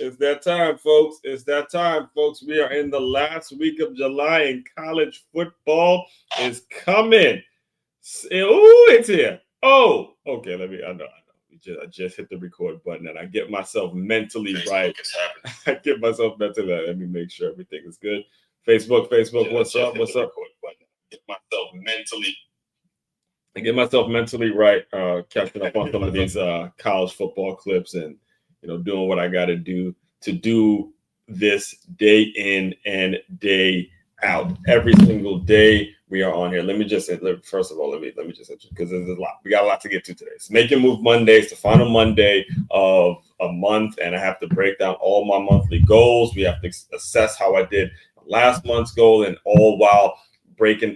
It's that time, folks. It's that time, folks. We are in the last week of July and college football is coming. Oh, it's here. Oh, okay. I know. I just hit the record button and I get myself mentally right. I get myself mentally right. Let me make sure everything is good. Facebook, what's up? What's up? I get myself mentally right, catching up on some of these college football clips and doing what I got to do this day in and day out. Every single day we are on here. Let me just first of all, let me just because there's a lot. We got a lot to get to today. It's Make Your Move Monday. It's the final Monday of a month, and I have to break down all my monthly goals. We have to assess how I did last month's goal, and all while putting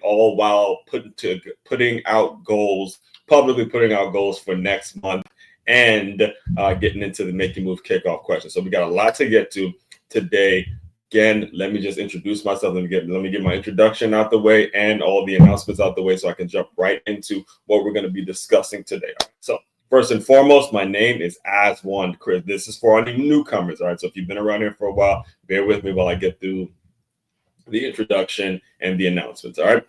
out goals, publicly putting out goals for next month, and getting into the Make Your Move kickoff question. So we got a lot to get to today. Again, let me just introduce myself. Let me get my introduction out the way and all the announcements out the way so I can jump right into what we're going to be discussing today. All right, so first and foremost, my name is Aswan Chris. This is for any newcomers. All right, so if you've been around here for a while, bear with me while I get through the introduction and the announcements. All right.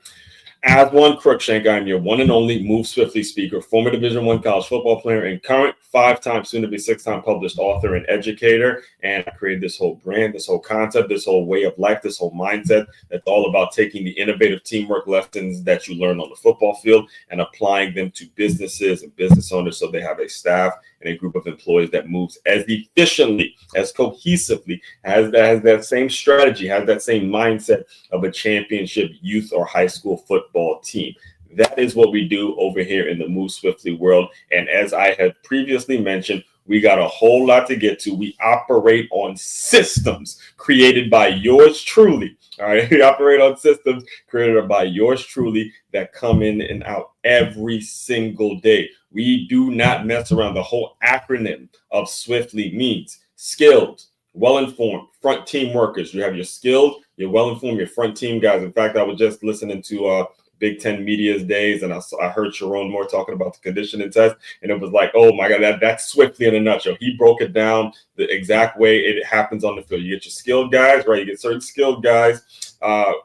Aswan Cruikshank, I'm your one and only Move Swiftly speaker, former Division I college football player, and current 5-time, soon-to-be 6-time published author and educator. And I created this whole brand, this whole concept, this whole way of life, this whole mindset that's all about taking the innovative teamwork lessons that you learn on the football field and applying them to businesses and business owners so they have a staff and a group of employees that moves as efficiently, as cohesively, has that same strategy, has that same mindset of a championship youth or high school football team. That is what we do over here in the Move Swiftly world. And as I had previously mentioned, we got a whole lot to get to. We operate on systems created by yours truly. All right. We operate on systems created by yours truly that come in and out every single day. We do not mess around. The whole acronym of Swiftly means skilled, well-informed, front team workers. You have your skilled, your well-informed, your front team guys. In fact, I was just listening to Big Ten Media's days, and I heard Sharon Moore talking about the conditioning test, and it was like, oh my God, that's Swiftly in a nutshell. He broke it down the exact way it happens on the field. You get your skilled guys, right? You get certain skilled guys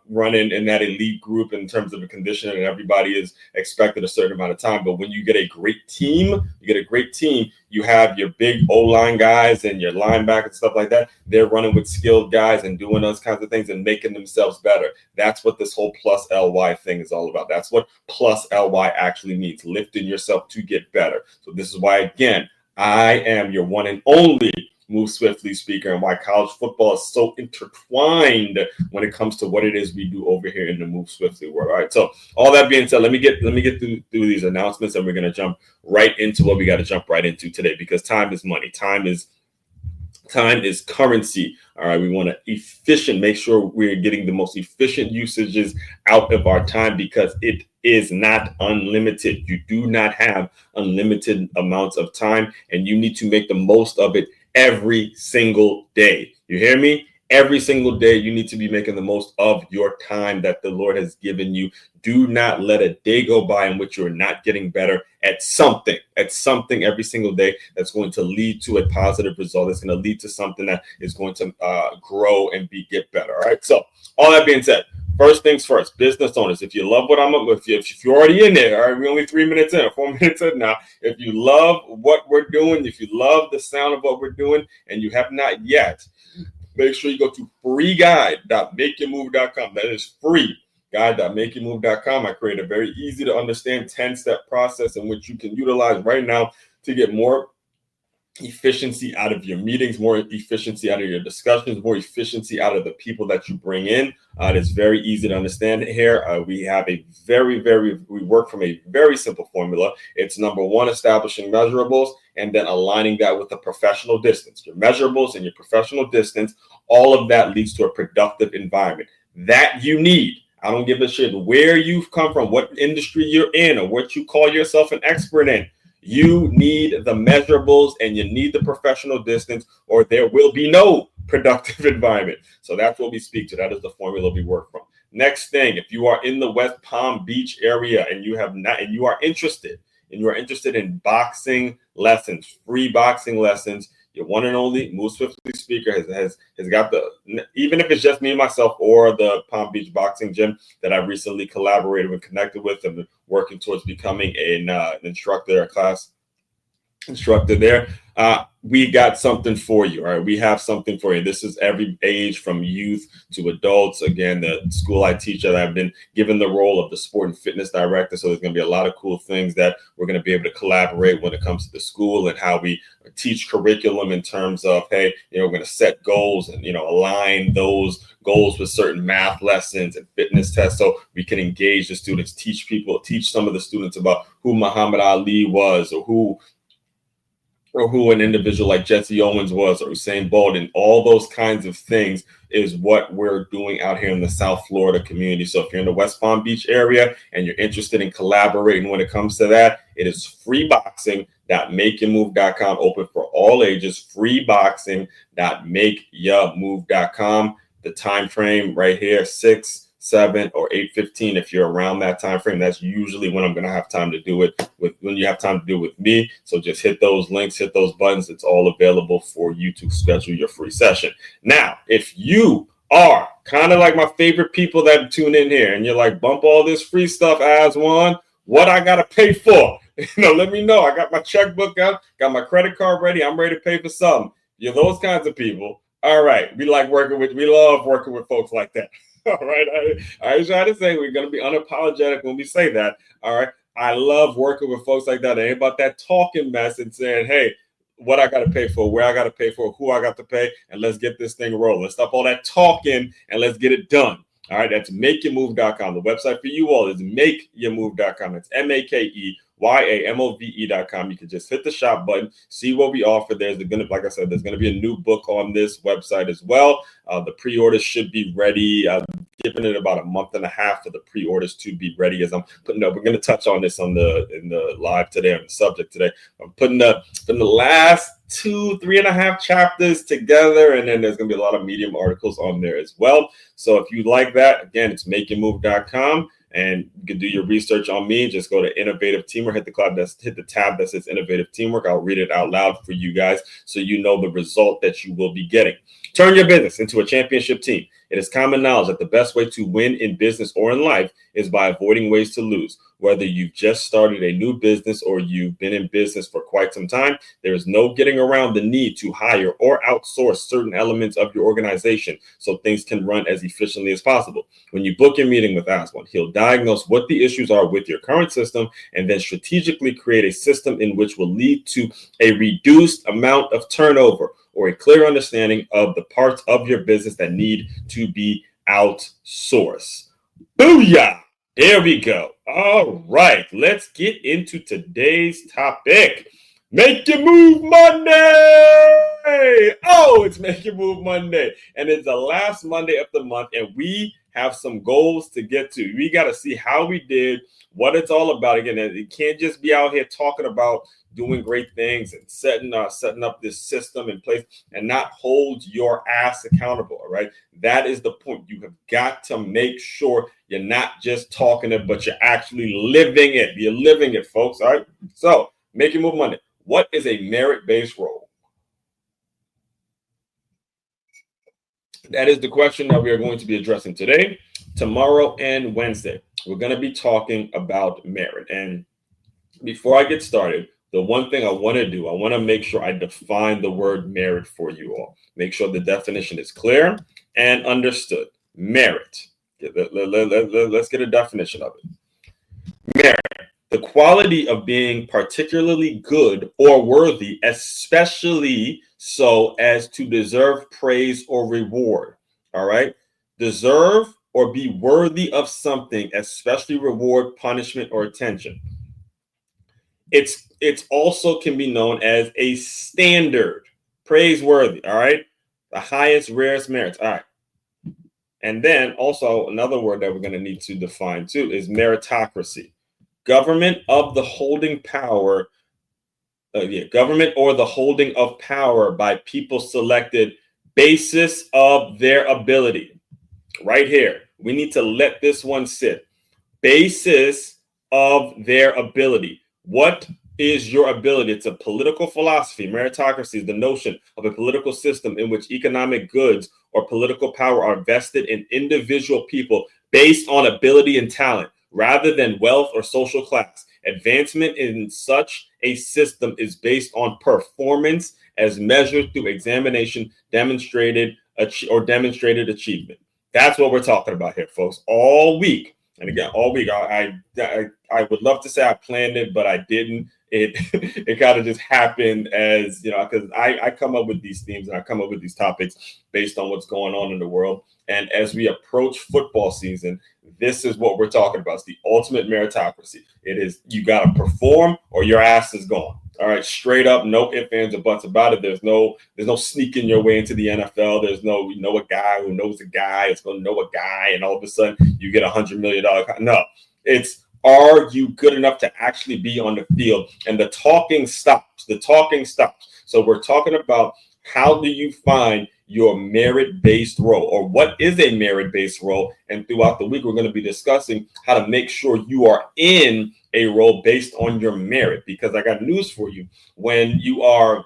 running in that elite group in terms of the conditioning, and everybody is expected a certain amount of time. But when you get a great team, you have your big O-line guys and your linebackers and stuff like that. They're running with skilled guys and doing those kinds of things and making themselves better. That's what this whole plus LY thing is all about. That's what plus LY actually means, lifting yourself to get better. So this is why, again, I am your one and only Move Swiftly speaker, and why college football is so intertwined when it comes to what it is we do over here in the Move Swiftly world. All right. So all that being said, let me get through these announcements, and we're going to jump right into what we got to jump right into today, because time is money. Time is currency. All right. We want to make sure we're getting the most efficient usages out of our time, because it is not unlimited. You do not have unlimited amounts of time, and you need to make the most of it every single day. You hear me? Every single day, you need to be making the most of your time that the Lord has given you. Do not let a day go by in which you're not getting better at something every single day that's going to lead to a positive result. It's going to lead to something that is going to grow and get better. All right. So all that being said, first things first, business owners, if you love what I'm up, if you're already in there, all right, we're only 3 minutes in or 4 minutes in now. If you love what we're doing, if you love the sound of what we're doing, and you have not yet, make sure you go to freeguide.makeyourmove.com. That is free. Guide.makeyourmove.com. I create a very easy to understand 10-step process in which you can utilize right now to get more efficiency out of your meetings, more efficiency out of your discussions, more efficiency out of the people that you bring in. It is very easy to understand here. We have we work from a very simple formula. It's number one, establishing measurables, and then aligning that with the professional distance. Your measurables and your professional distance, all of that leads to a productive environment that you need. I don't give a shit where you've come from, what industry you're in, or what you call yourself an expert in. You need the measurables and you need the professional distance, or there will be no productive environment. So that's what we speak to. That is the formula we work from. Next thing, if you are in the West Palm Beach area and you are interested in boxing lessons, free boxing lessons, Your one and only Move Swiftly speaker has got even if it's just me and myself or the Palm Beach Boxing Gym that I recently collaborated and connected with and working towards becoming an instructor, a class instructor there. We got something for you. All right. We have something for you. This is every age from youth to adults. Again, the school I teach at, I've been given the role of the sport and fitness director. So there's going to be a lot of cool things that we're going to be able to collaborate when it comes to the school and how we teach curriculum in terms of, hey, we're going to set goals and, align those goals with certain math lessons and fitness tests so we can engage the students, teach some of the students about who Muhammad Ali was or who an individual like Jesse Owens was or Usain Bolt, and all those kinds of things is what we're doing out here in the South Florida community. So if you're in the West Palm Beach area and you're interested in collaborating when it comes to that, it is freeboxing.makeyourmove.com, open for all ages, freeboxing.makeyourmove.com. The time frame right here, 6, 7, or 8:15. If you're around that time frame, that's usually when I'm going to have time to do it when you have time to do it with me. So just hit those links, hit those buttons. It's all available for you to schedule your free session. Now, if you are kind of like my favorite people that tune in here and you're like, bump all this free stuff as one, what I got to pay for? Let me know. I got my checkbook out, got my credit card ready. I'm ready to pay for something. You're those kinds of people. All right. We love working with folks like that. All right. I was trying to say we're going to be unapologetic when we say that. All right. I love working with folks like that. It ain't about that talking mess and saying, hey, what I got to pay for, where I got to pay for, who I got to pay, and let's get this thing rolling. Let's stop all that talking and let's get it done. All right. That's makeyourmove.com. The website for you all is makeyourmove.com. It's MAKEYAMOVE.com. You can just hit the shop button, see what we offer. Like I said, there's going to be a new book on this website as well. The pre-orders should be ready. I'm giving it about a month and a half for the pre-orders to be ready. As I'm putting up, we're going to touch on this in the live today on the subject today. I'm putting the last 3.5 chapters together, and then there's going to be a lot of Medium articles on there as well. So if you like that, again, it's makeyourmove.com. And you can do your research on me. Just go to Innovative Teamwork, hit the tab that says Innovative Teamwork. I'll read it out loud for you guys so you know the result that you will be getting. Turn your business into a championship team. It is common knowledge that the best way to win in business or in life is by avoiding ways to lose. Whether you've just started a new business or you've been in business for quite some time, there is no getting around the need to hire or outsource certain elements of your organization so things can run as efficiently as possible. When you book your meeting with Aswan, he'll diagnose what the issues are with your current system and then strategically create a system in which will lead to a reduced amount of turnover or a clear understanding of the parts of your business that need to be outsourced. Booyah! There we go. All right, let's get into today's topic. Make Your Move Monday! Oh, it's Make Your Move Monday. And it's the last Monday of the month, and we have some goals to get to. We got to see how we did, what it's all about. Again, it can't just be out here talking about doing great things and setting up this system in place and not hold your ass accountable. All right. That is the point. You have got to make sure you're not just talking it, but you're actually living it. You're living it, folks. All right. So Make Your Move Monday. What is a merit-based role? That is the question that we are going to be addressing today, tomorrow, and Wednesday. We're going to be talking about merit. And before I get started, the one thing I want to do, I want to make sure I define the word merit for you all. Make sure the definition is clear and understood. Merit. Let's get a definition of it. Merit, the quality of being particularly good or worthy, especially so as to deserve praise or reward. All right. Deserve or be worthy of something, especially reward, punishment, or attention. It's also can be known as a standard, praiseworthy. All right. The highest, rarest merits. All right. And then also another word that we're going to need to define too is meritocracy. Government of the holding power. Government or the holding of power by people selected basis of their ability. Right here. We need to let this one sit. Basis of their ability. What is your ability. It's a political philosophy. Meritocracy is the notion of a political system in which economic goods or political power are vested in individual people based on ability and talent rather than wealth or social class. Advancement in such a system is based on performance as measured through examination, demonstrated achievement. That's what we're talking about here, folks. All week, and again, all week. I would love to say I planned it, but I didn't. It it kind of just happened as because I come up with these themes and I come up with these topics based on what's going on in the world. And as we approach football season, this is what we're talking about. It's the ultimate meritocracy. It is you got to perform or your ass is gone. All right, straight up, no ifs, ands, or buts about it. There's no sneaking your way into the NFL. There's no a guy who knows a guy. It's going to know a guy, and all of a sudden you get $100 million. No, it's are you good enough to actually be on the field? And the talking stops. The talking stops. So we're talking about how do you find your merit-based role, or what is a merit-based role? And throughout the week, we're going to be discussing how to make sure you are in a role based on your merit. Because I got news for you. When you are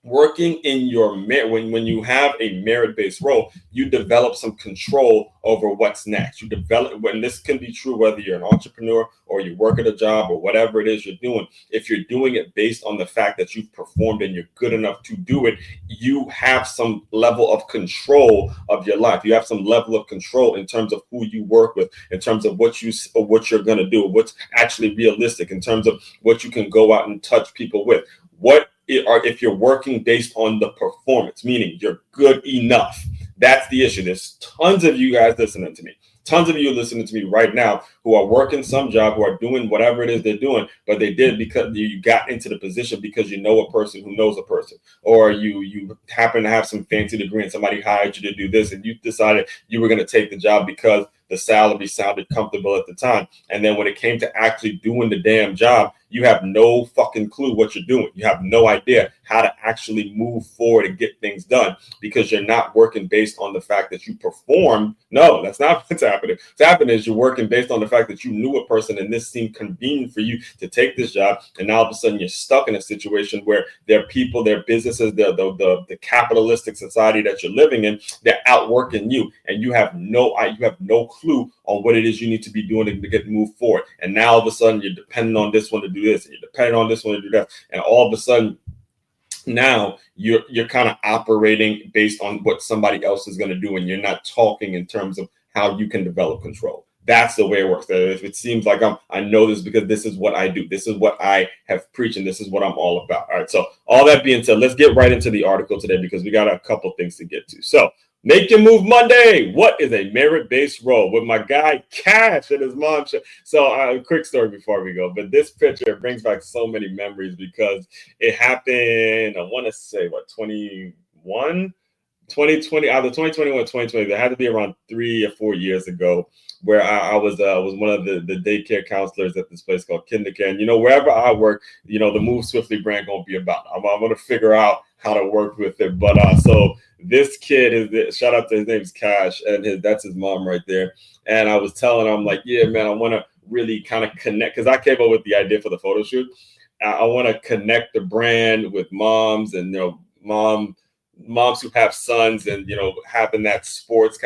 working in your merit, when you have a merit-based role, you develop some control over what's next. You develop, when this can be true whether you're an entrepreneur or you work at a job or whatever it is you're doing. If you're doing it based on the fact that you've performed and you're good enough to do it, you have some level of control of your life. You have some level of control in terms of who you work with, in terms of what you're going to do, what's actually realistic, in terms of what you can go out and touch people with. If you're working based on the performance, meaning you're good enough. That's the issue. There's tons of you guys listening to me. Tons of you listening to me right now who are working some job, who are doing whatever it is they're doing, but they did it because you got into the position because you know a person who knows a person, or you happen to have some fancy degree and somebody hired you to do this and you decided you were going to take the job because the salary sounded comfortable at the time. And then when it came to actually doing the damn job, you have no fucking clue what you're doing. You have no idea how to actually move forward and get things done because you're not working based on the fact that you performed. No, that's not what's happening. What's happening is you're working based on the fact that you knew a person and this seemed convenient for you to take this job. And now all of a sudden you're stuck in a situation where their people, their businesses, the capitalistic society that you're living in, they're outworking you, and you have no clue on what it is you need to be doing to get moved forward. And now all of a sudden you're depending on this one to do this, and you're depending on this one to do that, and all of a sudden now you're kind of operating based on what somebody else is going to do, and you're not talking in terms of how you can develop control. That's the way it works. If it seems like I know this because this is what I do, this is what I have preached, and this is what I'm all about. All right. So all that being said, let's get right into the article today because we got a couple things to get to. So Make Your Move Monday. What is a merit-based role? With my guy Cash and his mom. So a quick story before we go. But this picture brings back so many memories because it happened, I want to say, 2020, either 2021 or 2020. There had to be around 3 or 4 years ago where I was one of the daycare counselors at this place called KinderCare. And, wherever I work, the Move Swiftly brand going to be about. I'm going to figure out how to work with it. But so this kid, shout out to his name's Cash, and that's his mom right there. And I was telling him, like, yeah, man, I want to really kind of connect because I came up with the idea for the photo shoot. I want to connect the brand with moms and, moms who have sons and, having that sports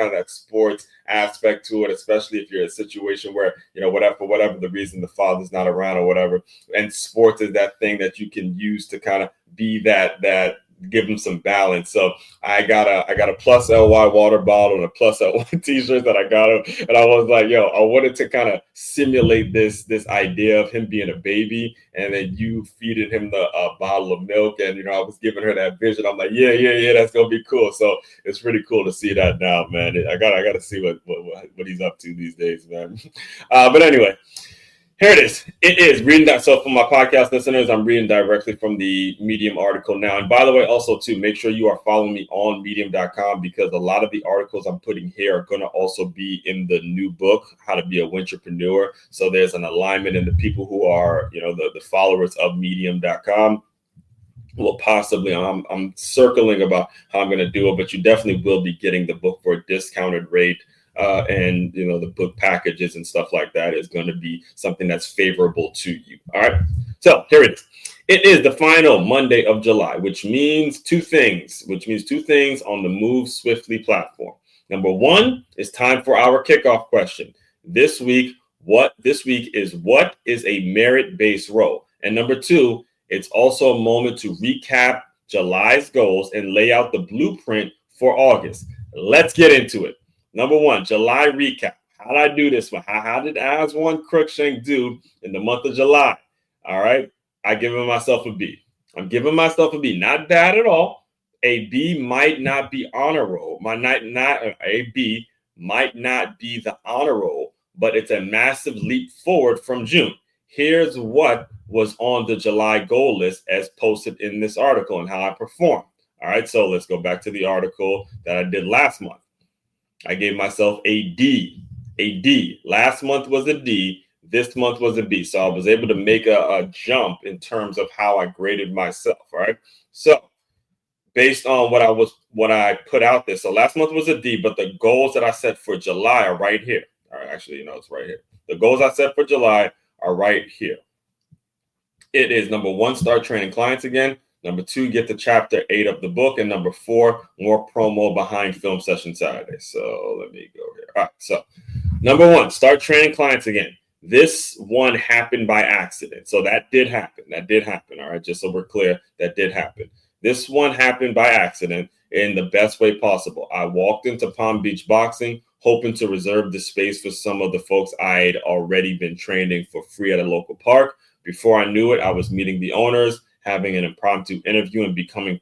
aspect to it, especially if you're in a situation where, for whatever the reason, the father's not around or whatever. And sports is that thing that you can use to kind of be that give them some balance. So I got a plus LY water bottle and a plus LY t-shirt that I got him. And I was like, I wanted to kind of simulate this idea of him being a baby and then you feeding him the bottle of milk. And, I was giving her that vision. I'm like, yeah, that's going to be cool. So it's pretty cool to see that now, man. I got to see what he's up to these days, man. But anyway, here it is. It is reading that. So for my podcast listeners, I'm reading directly from the Medium article now. And by the way, also too, make sure you are following me on medium.com because a lot of the articles I'm putting here are going to also be in the new book, How to Be a Wintrepreneur. So there's an alignment in the people who are, the followers of medium.com. Well, possibly I'm circling about how I'm going to do it, but you definitely will be getting the book for a discounted rate. and the book packages and stuff like that is going to be something that's favorable to you. All right. So here it is. It is the final Monday of July, which means two things on the Move Swiftly platform. Number one, it's time for our kickoff question. This week is what is a merit-based role? And number two, it's also a moment to recap July's goals and lay out the blueprint for August. Let's get into it. Number one, July recap. How did I do this one? How did As One Crookshank do in the month of July? All right. I give myself a B. I'm giving myself a B. Not bad at all. A B might not be honor roll. A B might not be the honor roll, but it's a massive leap forward from June. Here's what was on the July goal list as posted in this article and how I performed. All right, so let's go back to the article that I did last month. I gave myself a D. A D. Last month was a D. This month was a B. So I was able to make a jump in terms of how I graded myself. All right. So based on what I put out there. So last month was a D, but the goals that I set for July are right here. All right, actually, it's right here. The goals I set for July are right here. It is number one, start training clients again. Number two, get to chapter 8 of the book. And number 4, more promo behind Film Session Saturday. So let me go here. All right. So number one, start training clients again. This one happened by accident. So that did happen. All right. Just so we're clear, that did happen. This one happened by accident in the best way possible. I walked into Palm Beach Boxing, hoping to reserve the space for some of the folks I had already been training for free at a local park. Before I knew it, I was meeting the owners, having an impromptu interview, and becoming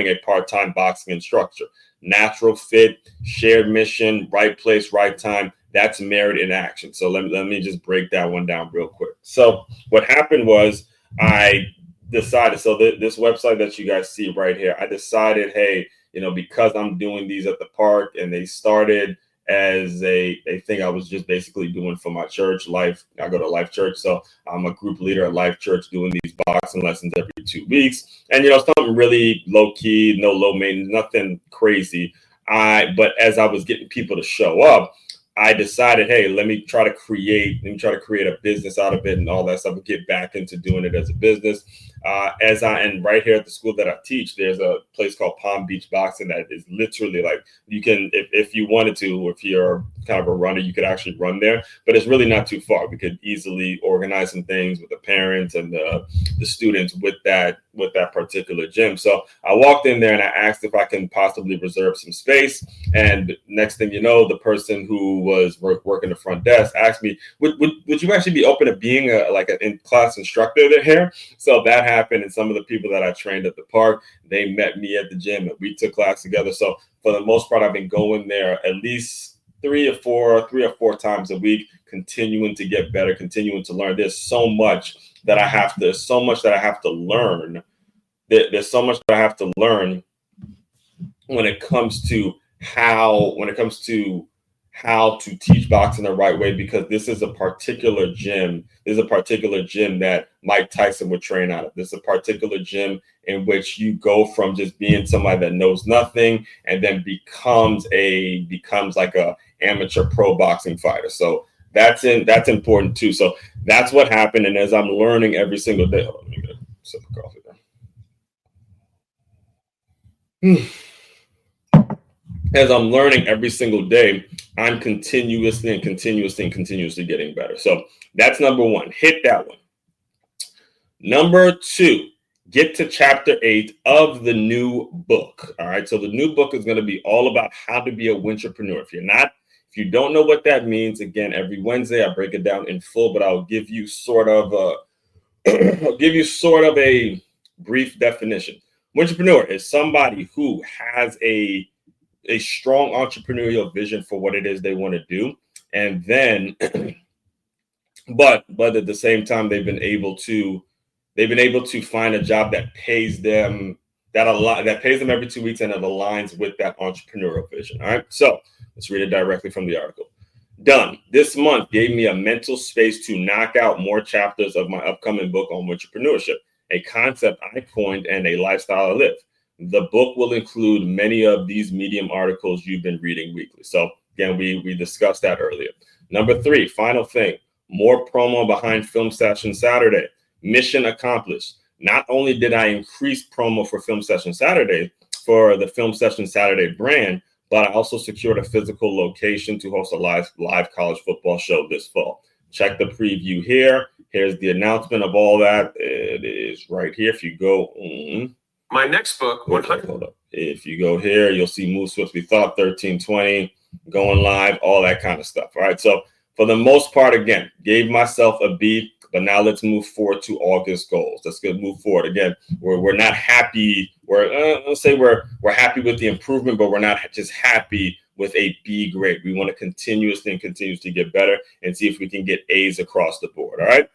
a part-time boxing instructor. Natural fit, shared mission, right place, right time. That's merit in action. So let me just break that one down real quick. So what happened was I decided, so this website that you guys see right here, I decided, hey, because I'm doing these at the park, and they started as a thing I was just basically doing for my church life. I go to Life Church, so I'm a group leader at Life Church doing these boxing lessons every 2 weeks. And something really low key, no low maintenance, nothing crazy. But as I was getting people to show up, I decided, hey, let me try to create a business out of it and all that stuff, and get back into doing it as a business. And right here at the school that I teach, there's a place called Palm Beach Boxing that is literally like, you can, if you wanted to, or if you're kind of a runner, you could actually run there, but it's really not too far. We could easily organize some things with the parents and the students with that particular gym. So I walked in there and I asked if I can possibly reserve some space. And next thing you know, the person who was working the front desk asked me, would you actually be open to being an in-class instructor there? So that happened. And some of the people that I trained at the park, they met me at the gym and we took class together. So for the most part, I've been going there at least three or four times a week, continuing to get better, continuing to learn. There's so much that I have to learn. There's so much that I have to learn when it comes to how to teach boxing the right way, because this is a particular gym. There's a particular gym that Mike Tyson would train out of. This is a particular gym in which you go from just being somebody that knows nothing and then becomes like a amateur pro boxing fighter. So that's important too. So that's what happened. And as I'm learning every single day, hold on, let me get a sip of coffee there. As I'm learning every single day, I'm continuously getting better. So that's number one. Hit that one. Number 2, get to chapter 8 of the new book. All right. So the new book is going to be all about how to be a wintrepreneur. If you don't know what that means, again, every Wednesday I break it down in full, but I'll give you sort of a brief definition. Wintrepreneur is somebody who has a strong entrepreneurial vision for what it is they want to do. And then, but at the same time, they've been able to find a job that pays them every 2 weeks, and it aligns with that entrepreneurial vision. All right. So let's read it directly from the article. Done. This month gave me a mental space to knock out more chapters of my upcoming book on entrepreneurship, a concept I coined and a lifestyle I live. The book will include many of these Medium articles you've been reading weekly. So again, we discussed that earlier. Number 3, final thing, more promo behind Film Session Saturday. Mission accomplished. Not only did I increase promo for Film Session Saturday for the Film Session Saturday brand, but I also secured a physical location to host a live college football show this fall. Check the preview here. Here's the announcement of all that. It is right here. If you go my next book, 100. Hold up. If you go here, you'll see Move Swiftly Thought 1320 going live, all that kind of stuff. All right. So for the most part, again, gave myself a B, but now let's move forward to August goals. Let's move forward. Again, we're not happy. Let's say we're happy with the improvement, but we're not just happy with a B grade. We want to continuously get better and see if we can get A's across the board. All right.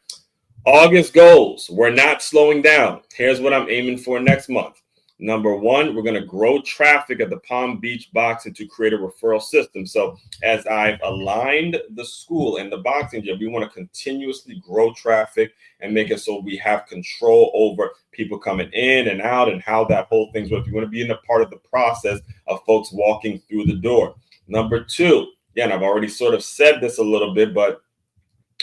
August goals. We're not slowing down. Here's what I'm aiming for next month. Number 1, we're going to grow traffic at the Palm Beach boxing to create a referral system. So as I've aligned the school and the boxing gym, we want to continuously grow traffic and make it so we have control over people coming in and out and how that whole thing's works. We want to be in a part of the process of folks walking through the door. Number 2, again, I've already sort of said this a little bit, but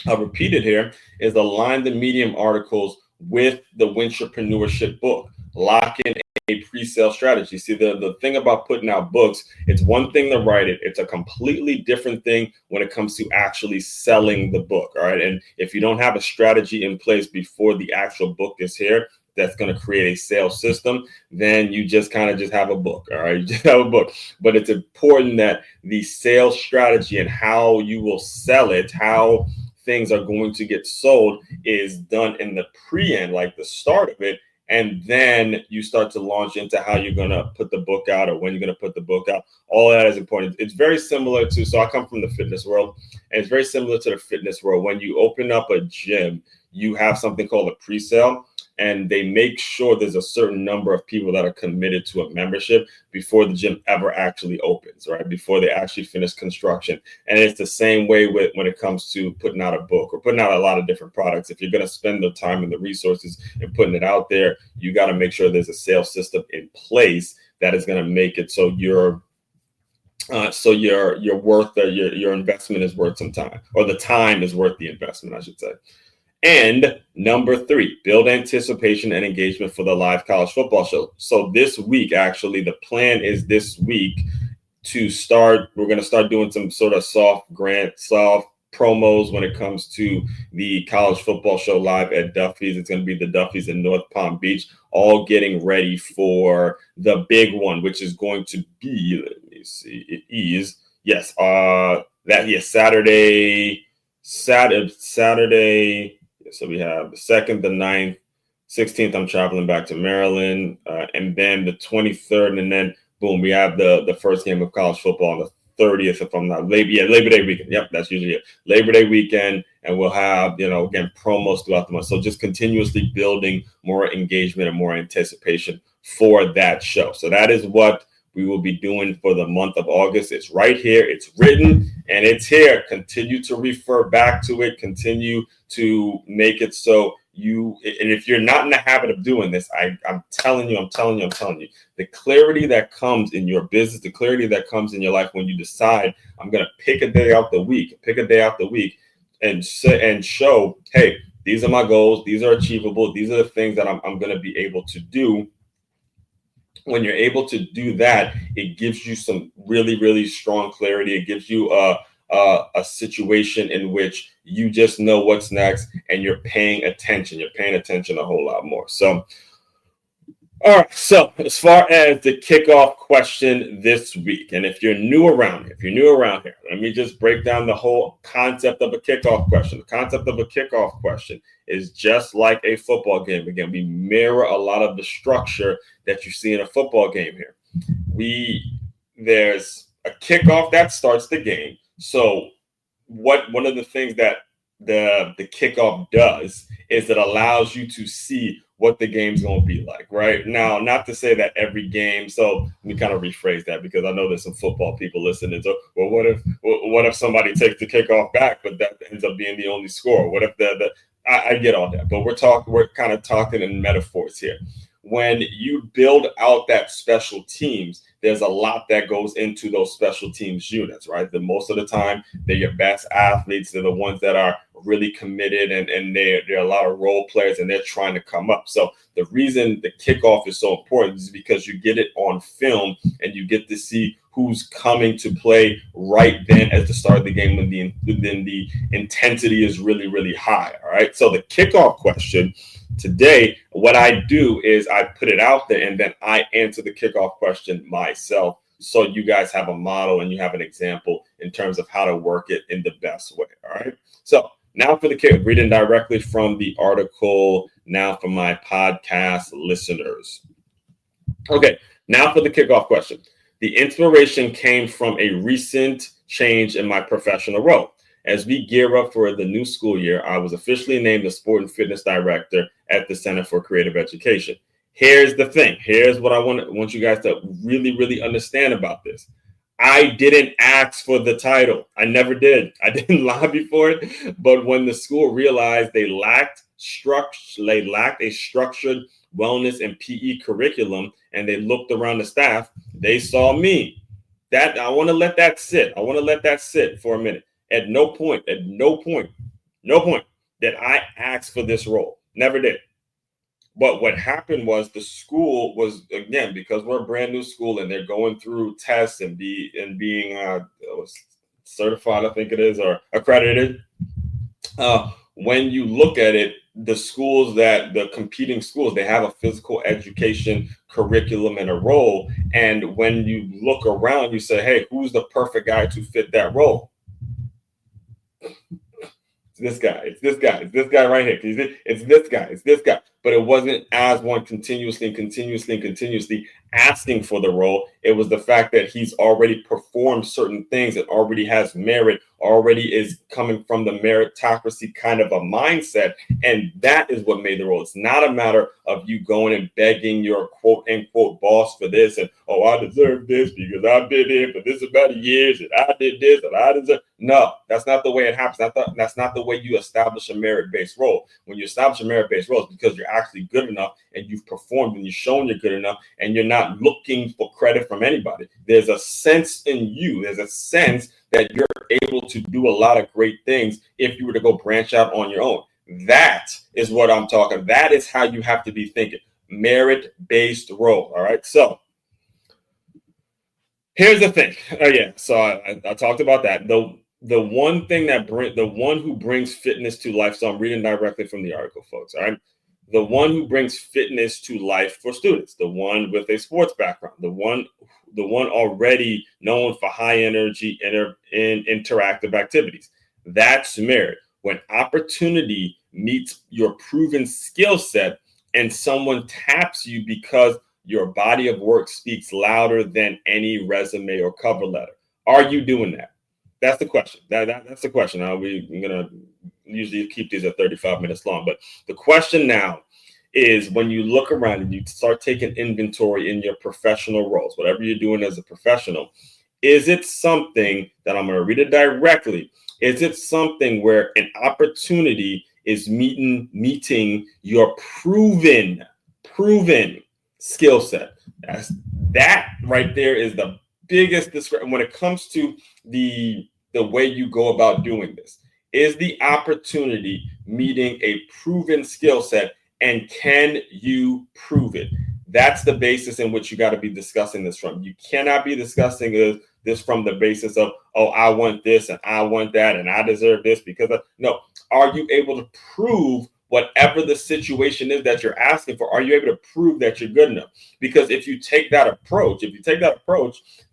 I'll repeat it here, is align the Medium articles with the Wintrapreneurship book. Lock in a pre-sale strategy. See, the thing about putting out books, it's one thing to write it. It's a completely different thing when it comes to actually selling the book. All right. And if you don't have a strategy in place before the actual book is here, that's going to create a sales system, then you just kind of just have a book. All right. You just have a book. But it's important that the sales strategy and how you will sell it, how things are going to get sold is done in the pre-end, like the start of it. And then you start to launch into how you're going to put the book out or when you're going to put the book out. All that is important. It's very similar to, so I come from the fitness world, and it's very similar to the fitness world. When you open up a gym, you have something called a pre-sale, and they make sure there's a certain number of people that are committed to a membership before the gym ever actually opens, right? Before they actually finish construction. And it's the same way when it comes to putting out a book or putting out a lot of different products. If you're going to spend the time and the resources and putting it out there, you got to make sure there's a sales system in place that is going to make it so your investment is worth some time, or the time is worth the investment, I should say. And number 3, build anticipation and engagement for the live college football show. So this week, actually, the plan is this week to start. We're going to start doing some sort of soft promos when it comes to the college football show live at Duffy's. It's going to be the Duffy's in North Palm Beach, all getting ready for the big one, which is going to be, let me see, it is, yes, Saturday. So we have the 2nd, the 9th, 16th, I'm traveling back to Maryland, and then the 23rd, and then boom, we have the first game of college football on the 30th, if I'm not Labor Day weekend. Yep, that's usually it. Labor Day weekend, and we'll have, again, promos throughout the month. So just continuously building more engagement and more anticipation for that show. So that is what we will be doing for the month of August. It's right here. It's written and it's here. Continue to refer back to it. Continue to make it so and if you're not in the habit of doing this, I'm telling you, the clarity that comes in your business, the clarity that comes in your life when you decide, I'm going to pick a day out the week and show, hey, these are my goals. These are achievable. These are the things that I'm going to be able to do. When you're able to do that, it gives you some really, really strong clarity. It gives you a situation in which you just know what's next and you're paying attention. You're paying attention a whole lot more. So, all right. So as far as the kickoff question this week, and if you're new around here, let me just break down the whole concept of a kickoff question. The concept of a kickoff question is just like a football game. Again, we mirror a lot of the structure that you see in a football game here. There's a kickoff that starts the game. So one of the things that the kickoff does is it allows you to see what the game's going to be like, right? Now, not to say that every game, so let me kind of rephrase that because I know there's some football people listening. So, well, what if somebody takes the kickoff back, but that ends up being the only score? What if I get all that, but we're kind of talking in metaphors here. when you build out that special teams, there's a lot that goes into those special teams units, right? The most of the time, they're your best athletes. They're the ones that are really committed, and they're a lot of role players, and they're trying to come up. So the reason the kickoff is so important is because you get it on film, and you get to see who's coming to play right then at the start of the game when the intensity is really, really high. All right. So the kickoff question today, what I do is I put it out there and then I answer the kickoff question myself. So you guys have a model and you have an example in terms of how to work it in the best way. All right. So now for the kick, reading directly from the article now for my podcast listeners. Okay. Now for the kickoff question. The inspiration came from a recent change in my professional role. As we gear up for the new school year, I was officially named the Sport and Fitness Director at the Center for Creative Education. Here's the thing. Here's what I want you guys to really, really understand about this. I didn't ask for the title. I never did. I didn't lobby for it. But when the school realized they lacked a structured wellness and PE curriculum, and they looked around the staff, they saw me. That I want to let that sit. I want to let that sit for a minute. At no point that I asked for this role. Never did. But what happened was the school was, again, because we're a brand new school and they're going through tests and being certified, I think it is, or accredited. When you look at it, the competing schools, they have a physical education curriculum and a role. And when you look around, you say, hey, who's the perfect guy to fit that role? It's this guy right here. It's this guy. But it wasn't as one continuously asking for the role. It was the fact that he's already performed certain things and already has merit, already is coming from the meritocracy kind of a mindset. And that is what made the role. It's not a matter of you going and begging your quote unquote boss for this and, oh, I deserve this because I've been here for this amount of years and I did this and I deserve. No, that's not the way it happens. That's not the way you establish a merit-based role. When you establish a merit-based role, it's because you're actually good enough and you've performed and you've shown you're good enough and you're not looking for credit from anybody. There's a sense in you. There's a sense that you're able to do a lot of great things if you were to go branch out on your own. That is what I'm talking. That is how you have to be thinking. Merit-based role. All right. So here's the thing. So I talked about that. The one thing the one who brings fitness to life. So I'm reading directly from the article, folks. All right. The one who brings fitness to life for students, the one with a sports background, the one already known for high energy interactive activities. That's merit. When opportunity meets your proven skill set and someone taps you because your body of work speaks louder than any resume or cover letter. Are you doing that? That's the question. That's the question. We're going to usually keep these at 35 minutes long. But the question now is when you look around and you start taking inventory in your professional roles, whatever you're doing as a professional, is it something that I'm going to read it directly? Is it something where an opportunity is meeting your proven skill set? That right there is the biggest description when it comes to the way you go about doing this. Is the opportunity meeting a proven skill set, and can you prove it? That's the basis in which you got to be discussing this from. You cannot be discussing this from the basis of, oh, I want this and I want that and I deserve this because of, no. Are you able to prove whatever the situation is that you're asking for? Are you able to prove that you're good enough? Because if you take that approach,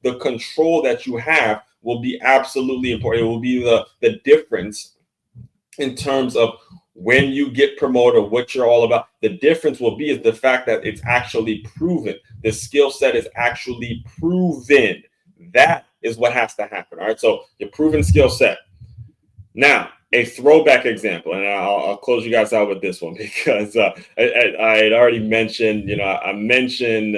the control that you have will be absolutely important. It will be the difference in terms of when you get promoted, what you're all about. The difference will be is the fact that it's actually proven. The skill set is actually proven. That is what has to happen. All right. So your proven skill set. Now, a throwback example, and I'll close you guys out with this one because I had already mentioned, I mentioned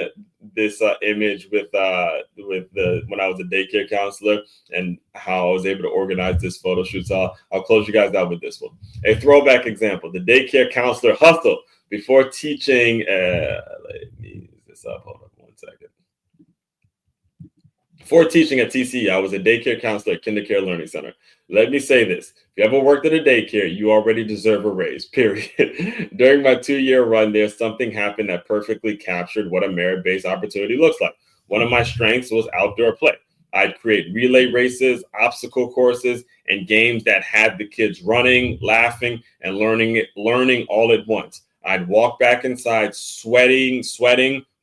this image with when I was a daycare counselor and how I was able to organize this photo shoot. So I'll close you guys out with this one. A throwback example: the daycare counselor hustled Before teaching, let me use this up. Hold on 1 second. Before teaching at TCE, I was a daycare counselor at KinderCare Learning Center. Let me say this. If you ever worked at a daycare, you already deserve a raise, period. During my 2-year run there, something happened that perfectly captured what a merit-based opportunity looks like. One of my strengths was outdoor play. I'd create relay races, obstacle courses, and games that had the kids running, laughing, and learning all at once. I'd walk back inside sweating,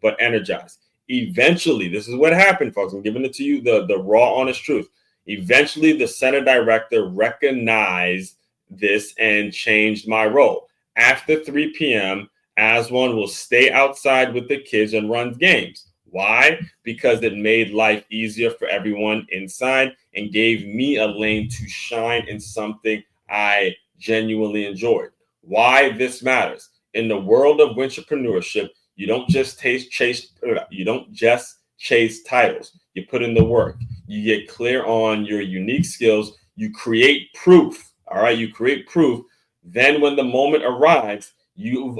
but energized. Eventually, this is what happened, folks. I'm giving it to you, the raw, honest truth. Eventually, the center director recognized this and changed my role. After 3 p.m., Aswan will stay outside with the kids and run games. Why? Because it made life easier for everyone inside and gave me a lane to shine in something I genuinely enjoyed. Why this matters. In the world of entrepreneurship, you don't just chase titles. You put in the work. You get clear on your unique skills. You create proof. All right, you create proof. Then when the moment arrives, you're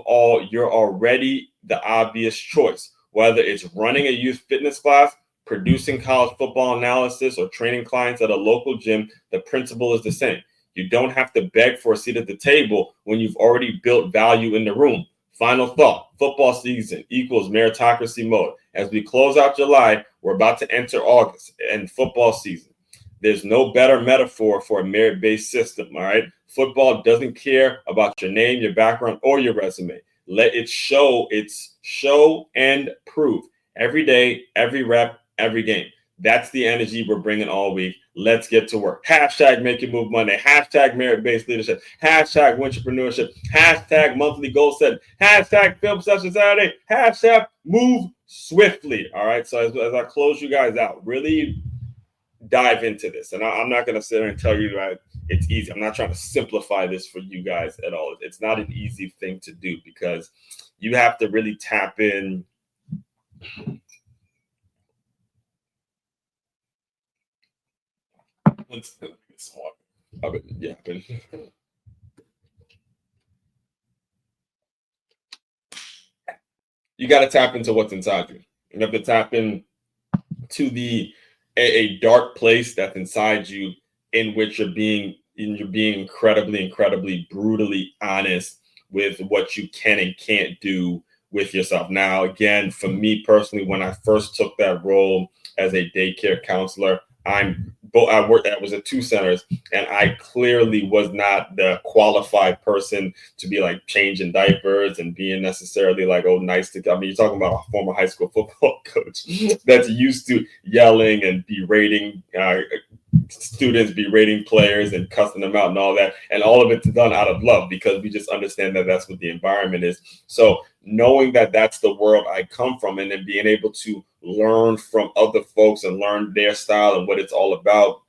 already the obvious choice. Whether it's running a youth fitness class, producing college football analysis, or training clients at a local gym, the principle is the same. You don't have to beg for a seat at the table when you've already built value in the room. Final thought, football season equals meritocracy mode. As we close out July, we're about to enter August and football season. There's no better metaphor for a merit-based system, all right? Football doesn't care about your name, your background, or your resume. Let it show, and prove. Every day, every rep, every game. That's the energy we're bringing all week. Let's get to work. Hashtag Make Your Move Monday. Hashtag Merit-Based Leadership. Hashtag Entrepreneurship. Hashtag Monthly Goal Setting. Hashtag Film Session Saturday. Hashtag Move Swiftly. All right. So as I close you guys out, really dive into this. And I'm not going to sit there and tell you that it's easy. I'm not trying to simplify this for you guys at all. It's not an easy thing to do because you have to really tap in. You got to tap into what's inside you. You have to tap in to a dark place that's inside you, in which you're being incredibly brutally honest with what you can and can't do with yourself. Now, again, for me personally, when I first took that role as a daycare counselor, I was at 2 centers, and I clearly was not the qualified person to be like changing diapers and being necessarily like, oh, nice to. I mean, you're talking about a former high school football coach that's used to yelling and berating students, berating players and cussing them out and all that. And all of it's done out of love because we just understand that that's what the environment is. So knowing that that's the world I come from, and then being able to learn from other folks and learn their style and what it's all about,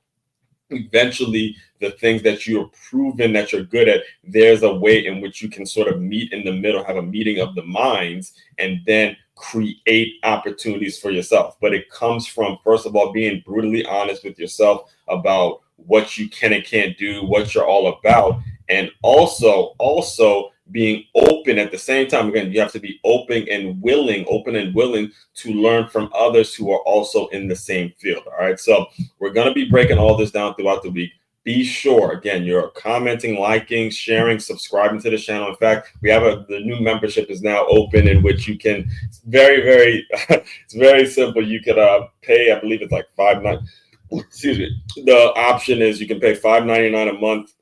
eventually the things that you're proven that you're good at, there's a way in which you can sort of meet in the middle, have a meeting of the minds, and then create opportunities for yourself. But it comes from, first of all, being brutally honest with yourself about what you can and can't do, what you're all about, and also being open at the same time. Again, you have to be open and willing to learn from others who are also in the same field. All right. So we're going to be breaking all this down throughout the week. Be sure, again, you're commenting, liking, sharing, subscribing to the channel. In fact, we have the new membership is now open, in which you can, it's very simple. You could pay, I believe it's like $5.99. Excuse me. The option is you can pay $5.99 a month,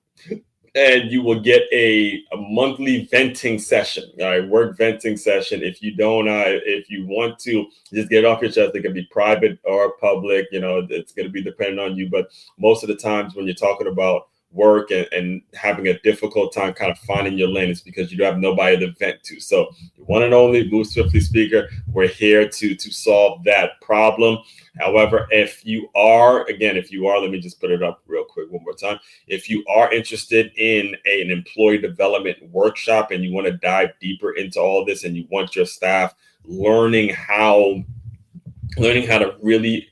and you will get a monthly venting session, all right, work venting session. If you want to just get it off your chest, it can be private or public, it's going to be dependent on you. But most of the times when you're talking about work and having a difficult time kind of finding your lane, it's because you have nobody to vent to. So the one and only Move Swiftly speaker, we're here to solve that problem. However, if you are, let me just put it up real quick one more time. If you are interested in an employee development workshop and you want to dive deeper into all this, and you want your staff learning how to really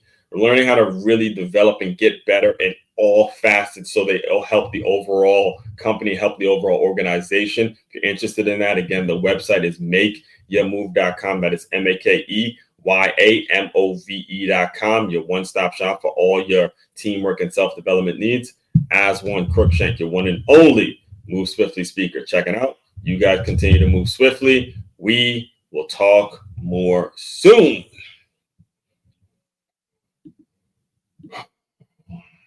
develop and get better in all facets, so they'll help the overall company, help the overall organization. If you're interested in that, again, the website is makeyourmove.com. That is MakeYamove.com. Your one-stop shop for all your teamwork and self-development needs. As one, Crookshank, your one and only Move Swiftly speaker. Check it out. You guys continue to move swiftly. We will talk more soon.